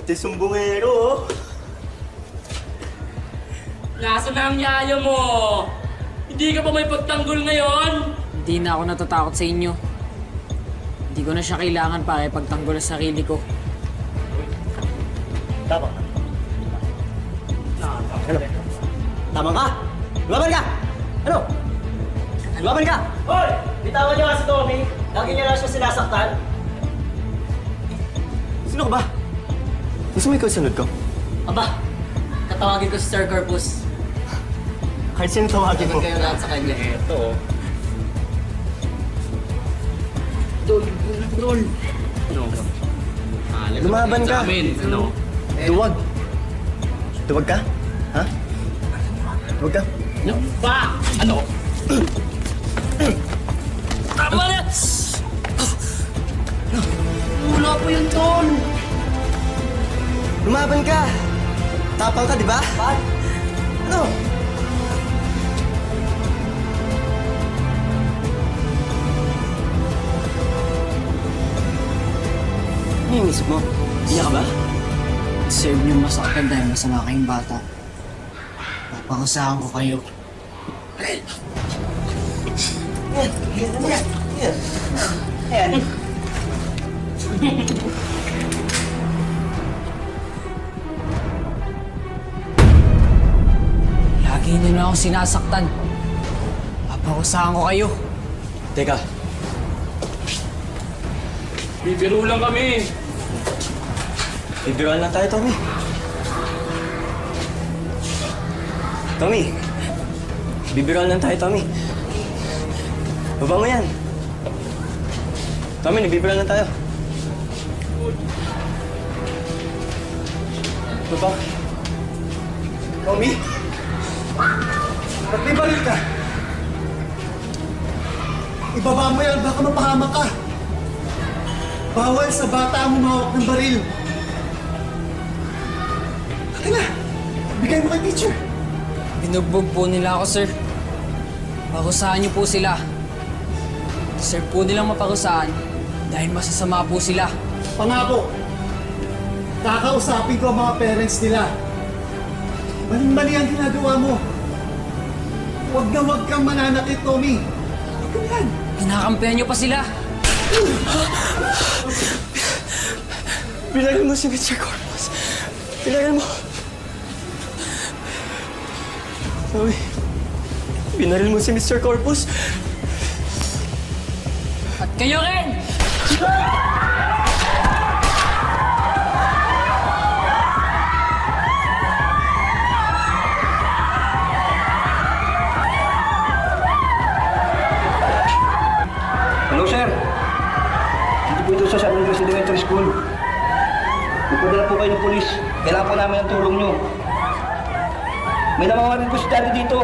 Este sumbongero, oh. Nasa na ang yaya mo? Hindi ka pa may pagtanggol ngayon? Hindi na ako natatakot sa inyo. Hindi ko na siya kailangan para ipagtanggol sa sarili ko. Tama ka. Ano? Tama ka! Lumaban ka! Ano? Lumaban ka! Hoy! Bitawan niyo nga si Tommy. Lagi niya lang siya sinasaktan. Sino ka ba? Gusto mo ikaw sunod ko? Aba, katawagin ko si Sir Corpus. Kahit sino tawagin mo. Sagot kayo lahat sa kanya. Ito, oh. Dol. Lumaban ka. Ano? Duwag. Duwag ka? Ha? Duwag ka? No. Pa! Ano? Tama na! Wala po yung Tol! Lumaban ka! Tapang ka, di ba? Ano? Ano yung isip mo? Iyak ka ba? Deserve niyo masaktan dahil masama kayong bata. Papangusahan ko kayo. Ayan. Lagi niyo na ako sinasaktan. Papangusahan ko kayo. Teka, Bibiro lang kami. bibiruan lang tayo, Tommy. Tommy, bibiruan lang tayo, Tommy. Baba mo yan. Tommy, nagbibiruan lang tayo. Baba. Tommy? Ba't may baril ka? Ibaba mo yan, baka mapahamak ka. Bawal sa bata ang humawak ng baril. Akin na, bigay mo kay teacher. Binugbog po nila ako, sir. Pakusahan niyo po sila. Deserve po nilang mapakusahan dahil masasama po sila. Pangako, kakausapin ko ang mga parents nila. Maling-mali ang ginagawa mo. Huwag kang mananakit, Tommy. Huwag kang yan. Kinakampihan niyo pa sila. Binaril mo si Mr. Corpus. Binaril mo. Tommy, binaril mo si Mr. Corpus. At kayo rin! Hello, sir. Dito po ito sa San Andres Elementary School. Pupunta po kayo ng polis. Kailangan po namin ang tulong nyo. May namawarin po si Daddy dito.